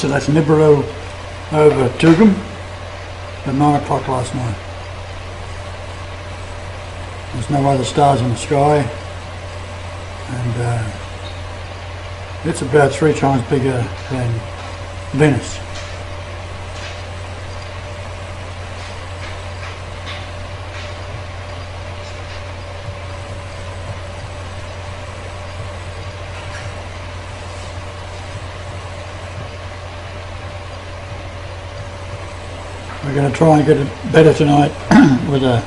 So that's Nibiru over Tugum at 9 o'clock last night. There's no other stars in the sky, and it's about 3 times bigger than Venus. We're going to try and get it better tonight with a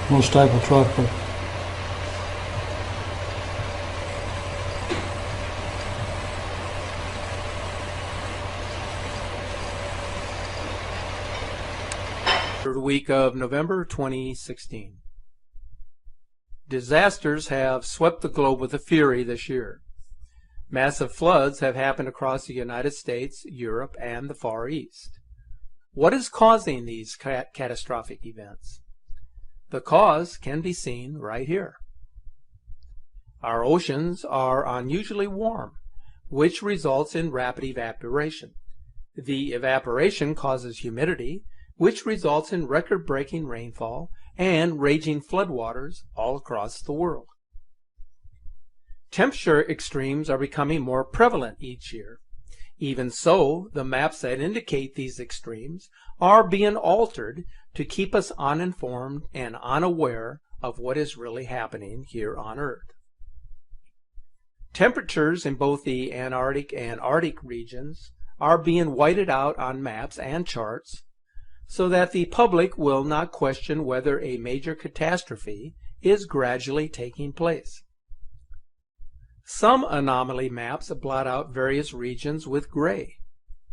more stable tripod. Third week of November 2016. Disasters have swept the globe with a fury this year. Massive floods have happened across the United States, Europe, and the Far East. What is causing these catastrophic events? The cause can be seen right here. Our oceans are unusually warm, which results in rapid evaporation. The evaporation causes humidity, which results in record-breaking rainfall and raging floodwaters all across the world. Temperature extremes are becoming more prevalent each year. Even so, the maps that indicate these extremes are being altered to keep us uninformed and unaware of what is really happening here on Earth. Temperatures in both the Antarctic and Arctic regions are being whited out on maps and charts so that the public will not question whether a major catastrophe is gradually taking place. Some anomaly maps blot out various regions with gray,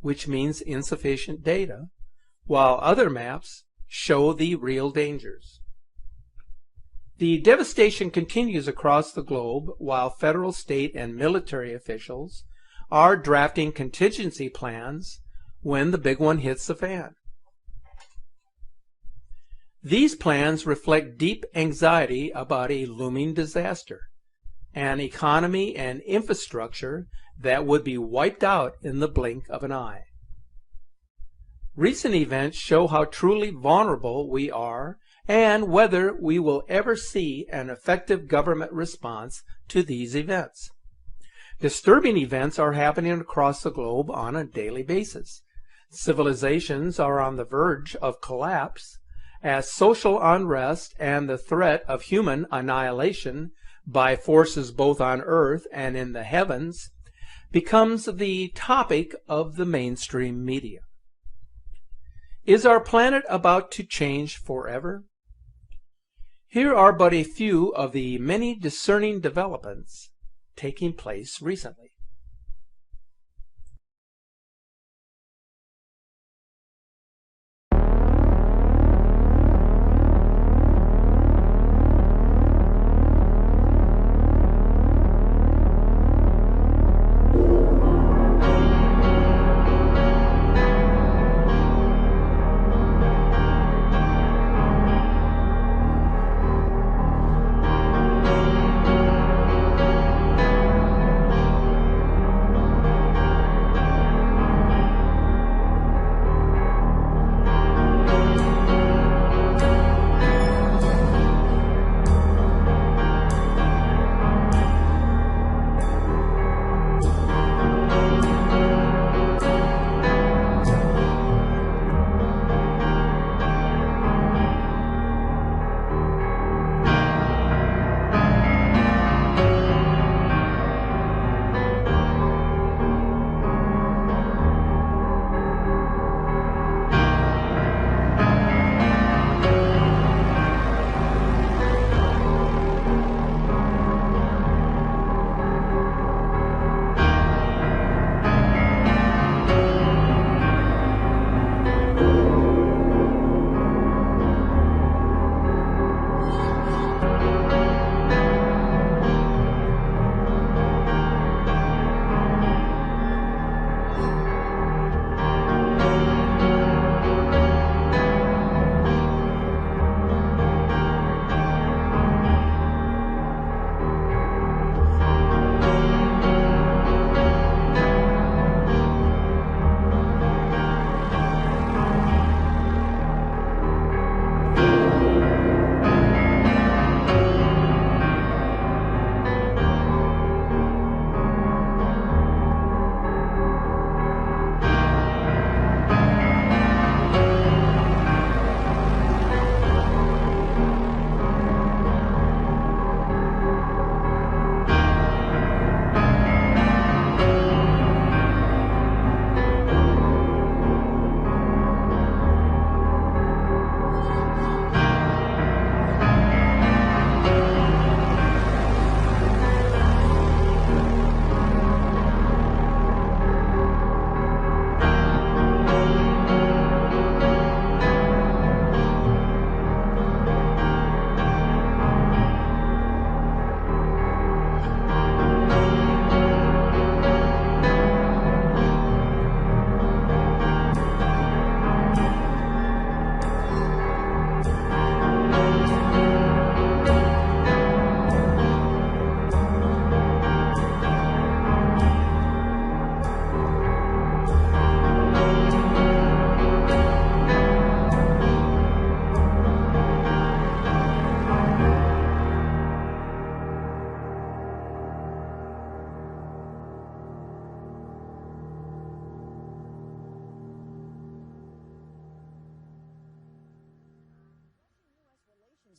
which means insufficient data, while other maps show the real dangers. The devastation continues across the globe while federal, state, and military officials are drafting contingency plans when the big one hits the fan. These plans reflect deep anxiety about a looming disaster, an economy and infrastructure that would be wiped out in the blink of an eye. Recent events show how truly vulnerable we are and whether we will ever see an effective government response to these events. Disturbing events are happening across the globe on a daily basis. Civilizations are on the verge of collapse as social unrest and the threat of human annihilation by forces both on earth and in the heavens becomes the topic of the mainstream media. Is our planet about to change forever? Here are but a few of the many discerning developments taking place recently.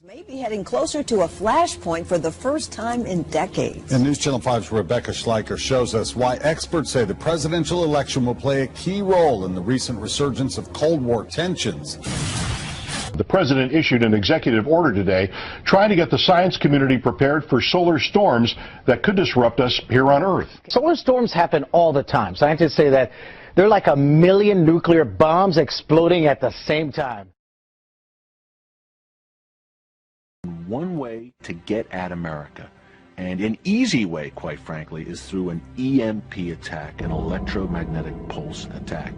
May be heading closer to a flashpoint for the first time in decades. And News Channel 5's Rebecca Schleicher shows us why experts say the presidential election will play a key role in the recent resurgence of Cold War tensions. The president issued an executive order today trying to get the science community prepared for solar storms that could disrupt us here on Earth. Solar storms happen all the time. Scientists say that they're like 1 million nuclear bombs exploding at the same time. One way to get at America, and an easy way, quite frankly, is through an EMP attack, an electromagnetic pulse attack.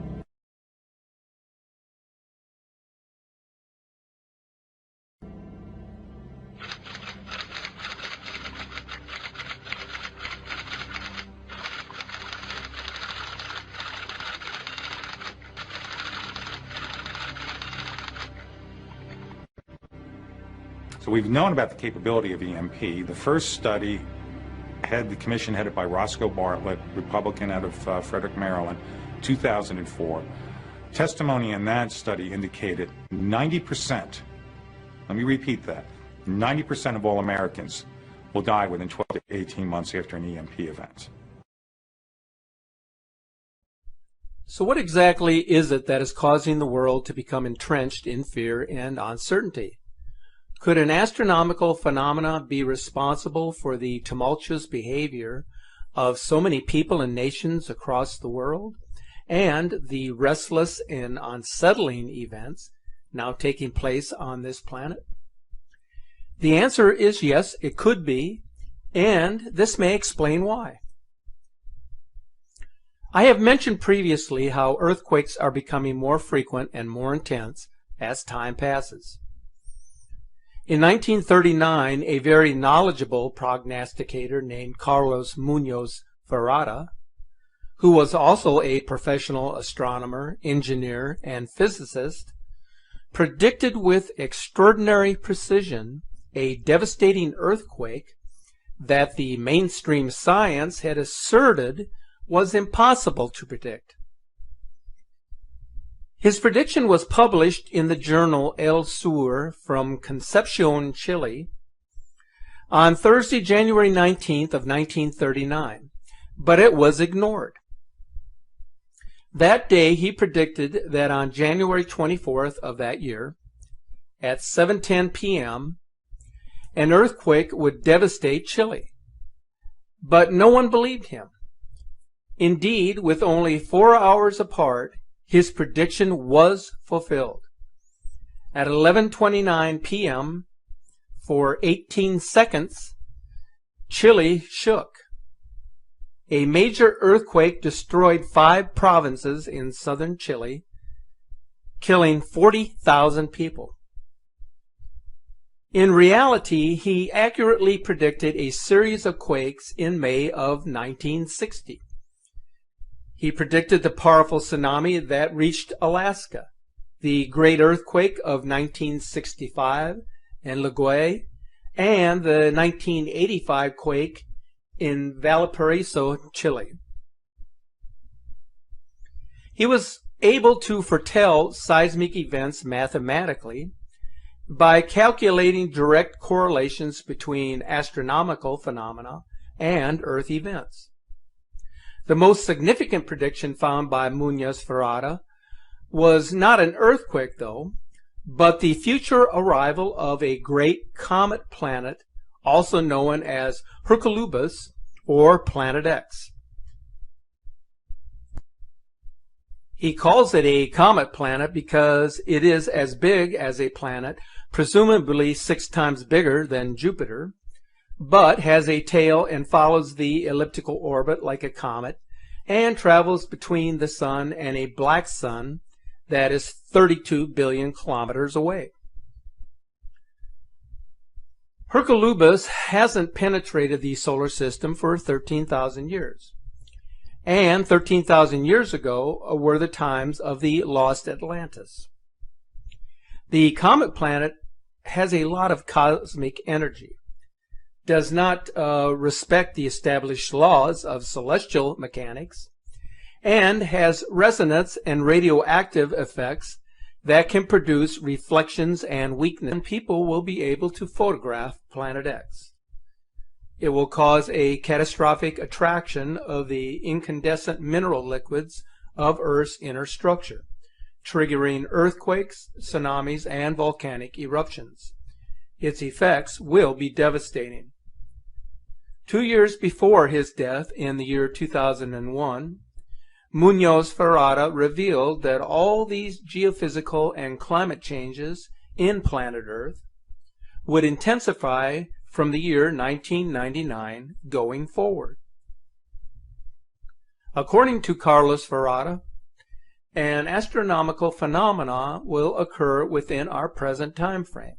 So we've known about the capability of EMP. The first study had the commission headed by Roscoe Bartlett, Republican out of Frederick, Maryland, 2004. Testimony in that study indicated 90%, let me repeat that, 90% of all Americans will die within 12 to 18 months after an EMP event. So what exactly is it that is causing the world to become entrenched in fear and uncertainty? Could an astronomical phenomena be responsible for the tumultuous behavior of so many people and nations across the world, and the restless and unsettling events now taking place on this planet? The answer is yes, it could be, and this may explain why. I have mentioned previously how earthquakes are becoming more frequent and more intense as time passes. In 1939, a very knowledgeable prognosticator named Carlos Muñoz Ferrara, who was also a professional astronomer, engineer, and physicist, predicted with extraordinary precision a devastating earthquake that the mainstream science had asserted was impossible to predict. His prediction was published in the journal El Sur from Concepcion, Chile, on Thursday, January 19th of 1939, but it was ignored. That day he predicted that on January 24th of that year, at 7:10 p.m., an earthquake would devastate Chile. But no one believed him. Indeed, with only 4 hours apart, his prediction was fulfilled. At 11:29 p.m., for 18 seconds, Chile shook. A major earthquake destroyed 5 provinces in southern Chile, killing 40,000 people. In reality, he accurately predicted a series of quakes in May of 1960. He predicted the powerful tsunami that reached Alaska, the great earthquake of 1965 in Laguna, and the 1985 quake in Valparaiso, Chile. He was able to foretell seismic events mathematically by calculating direct correlations between astronomical phenomena and Earth events. The most significant prediction found by Muñoz Ferrara was not an earthquake, though, but the future arrival of a great comet planet, also known as Hercolubus, or Planet X. He calls it a comet planet because it is as big as a planet, presumably 6 times bigger than Jupiter, but has a tail and follows the elliptical orbit like a comet, and travels between the sun and a black sun that is 32 billion kilometers away. Hercolubus hasn't penetrated the solar system for 13,000 years. And 13,000 years ago were the times of the lost Atlantis. The comet planet has a lot of cosmic energy, does not respect the established laws of celestial mechanics, and has resonance and radioactive effects that can produce reflections and weakness. And people will be able to photograph Planet X. It will cause a catastrophic attraction of the incandescent mineral liquids of Earth's inner structure, triggering earthquakes, tsunamis, and volcanic eruptions. Its effects will be devastating. 2 years before his death in the year 2001, Muñoz Ferrara revealed that all these geophysical and climate changes in planet Earth would intensify from the year 1999 going forward. According to Carlos Ferrara, an astronomical phenomena will occur within our present time frame.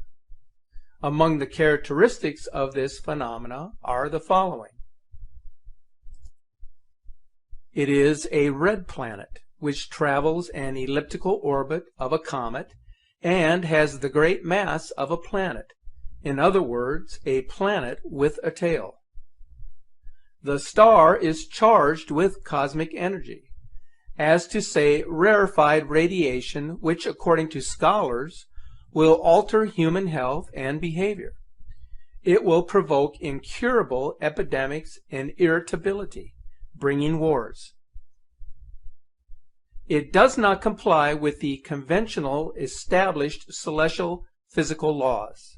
Among the characteristics of this phenomena are the following. It is a red planet which travels an elliptical orbit of a comet and has the great mass of a planet. In other words, a planet with a tail. The star is charged with cosmic energy, as to say rarefied radiation, which according to scholars will alter human health and behavior. It will provoke incurable epidemics and irritability, bringing wars. It does not comply with the conventional established celestial physical laws.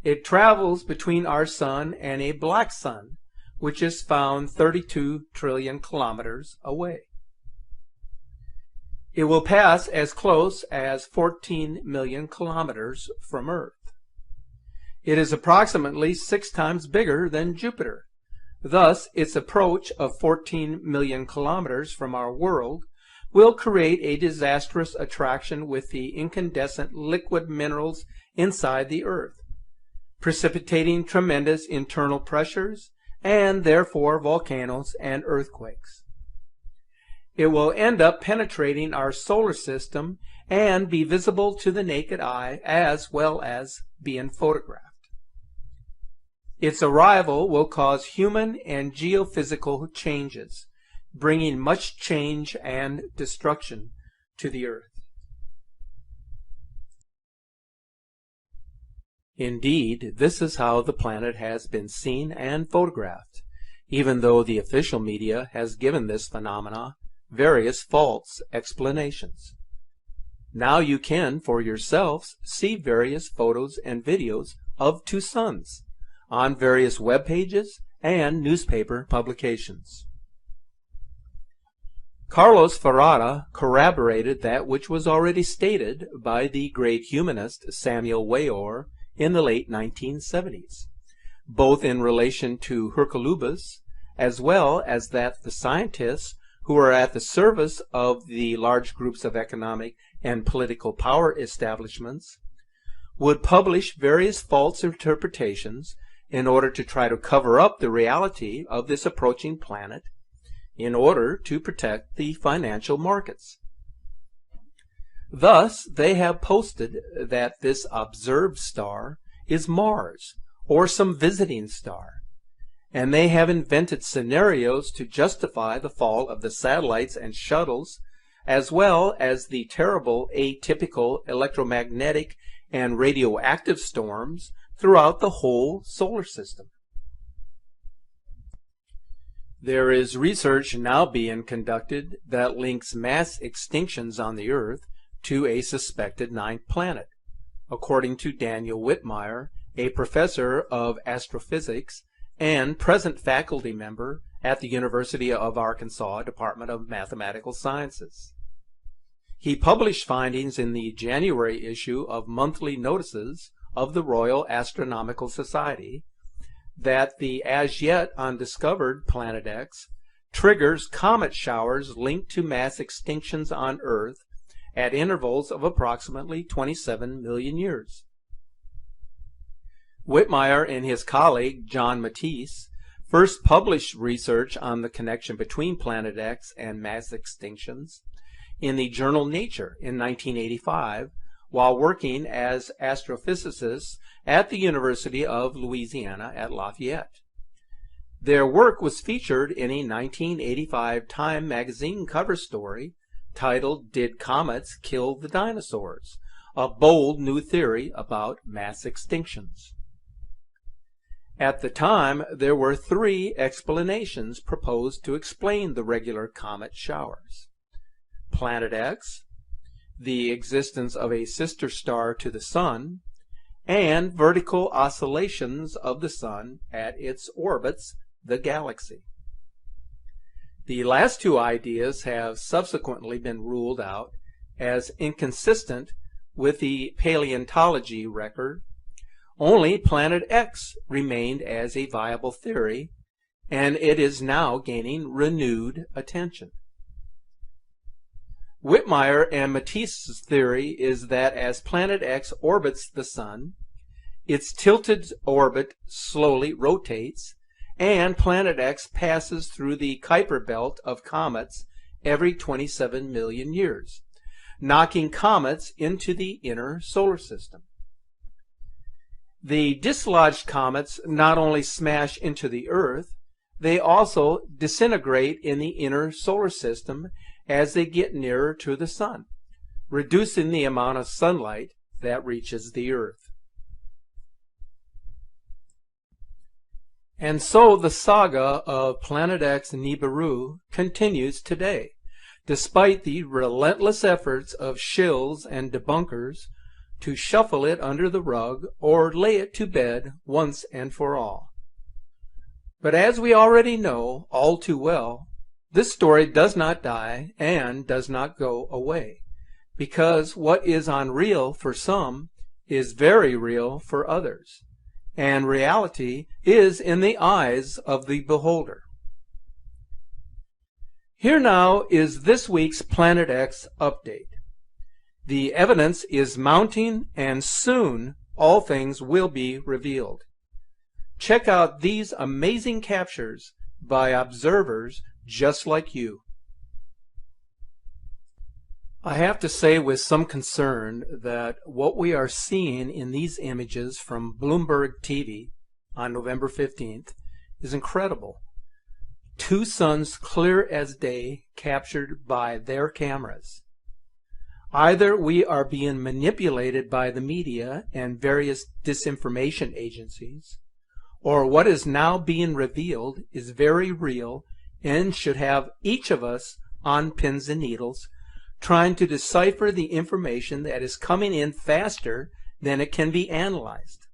It travels between our sun and a black sun, which is found 32 trillion kilometers away. It will pass as close as 14 million kilometers from Earth. It is approximately 6 times bigger than Jupiter. Thus, its approach of 14 million kilometers from our world will create a disastrous attraction with the incandescent liquid minerals inside the Earth, precipitating tremendous internal pressures and therefore volcanoes and earthquakes. It will end up penetrating our solar system and be visible to the naked eye as well as being photographed. Its arrival will cause human and geophysical changes, bringing much change and destruction to the Earth. Indeed, this is how the planet has been seen and photographed, even though the official media has given this phenomena various false explanations. Now you can, for yourselves, see various photos and videos of 2 suns on various web pages and newspaper publications. Carlos Ferrara corroborated that which was already stated by the great humanist Samuel Weor in the late 1970s, both in relation to Hercolubus as well as that the scientists who are at the service of the large groups of economic and political power establishments would publish various false interpretations in order to try to cover up the reality of this approaching planet in order to protect the financial markets. Thus, they have posted that this observed star is Mars or some visiting star, and they have invented scenarios to justify the fall of the satellites and shuttles, as well as the terrible atypical electromagnetic and radioactive storms throughout the whole solar system. There is research now being conducted that links mass extinctions on the Earth to a suspected 9th planet, according to Daniel Whitmire, a professor of astrophysics and present faculty member at the University of Arkansas Department of Mathematical Sciences. He published findings in the January issue of Monthly Notices of the Royal Astronomical Society that the as yet undiscovered Planet X triggers comet showers linked to mass extinctions on Earth at intervals of approximately 27 million years. Whitmire and his colleague John Matisse first published research on the connection between Planet X and mass extinctions in the journal Nature in 1985 while working as astrophysicists at the University of Louisiana at Lafayette. Their work was featured in a 1985 Time magazine cover story titled "Did Comets Kill the Dinosaurs?" A bold new theory about mass extinctions. At the time, there were 3 explanations proposed to explain the regular comet showers: Planet X, the existence of a sister star to the Sun, and vertical oscillations of the Sun at its orbits, the galaxy. The last 2 ideas have subsequently been ruled out as inconsistent with the paleontology record. Only Planet X remained as a viable theory, and it is now gaining renewed attention. Whitmire and Matisse's theory is that as Planet X orbits the Sun, its tilted orbit slowly rotates, and Planet X passes through the Kuiper belt of comets every 27 million years, knocking comets into the inner solar system. The dislodged comets not only smash into the Earth, they also disintegrate in the inner solar system as they get nearer to the Sun, reducing the amount of sunlight that reaches the Earth. And so the saga of Planet X Nibiru continues today, despite the relentless efforts of shills and debunkers to shuffle it under the rug or lay it to bed once and for all. But as we already know all too well, this story does not die and does not go away, because what is unreal for some is very real for others, and reality is in the eyes of the beholder. Here now is this week's Planet X update. The evidence is mounting, and soon all things will be revealed. Check out these amazing captures by observers just like you. I have to say with some concern that what we are seeing in these images from Bloomberg TV on November 15th is incredible. Two suns clear as day captured by their cameras. Either we are being manipulated by the media and various disinformation agencies, or what is now being revealed is very real and should have each of us on pins and needles, trying to decipher the information that is coming in faster than it can be analyzed.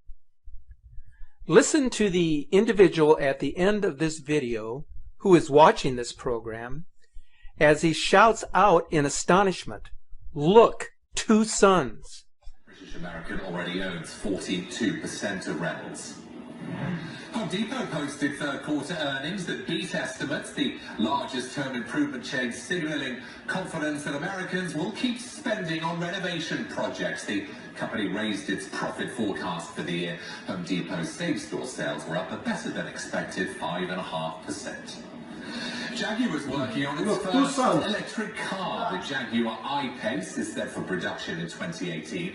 Listen to the individual at the end of this video who is watching this program as he shouts out in astonishment, "Look, two suns." British American already owns 42% of Reynolds. Home Depot posted third quarter earnings that beat estimates, the largest home improvement chain signaling confidence that Americans will keep spending on renovation projects. The company raised its profit forecast for the year. Home Depot's same-store sales were up a better than expected 5.5%. Jaguar is working on its first electric car. The Jaguar I-Pace is set for production in 2018.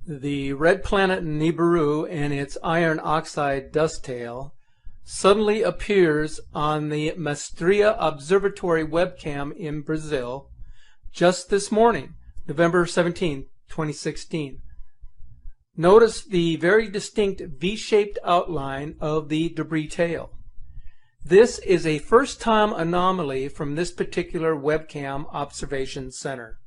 The red planet Nibiru and its iron oxide dust tail suddenly appears on the Mastria Observatory webcam in Brazil just this morning, November 17, 2016. Notice the very distinct V-shaped outline of the debris tail. This is a first-time anomaly from this particular webcam observation center.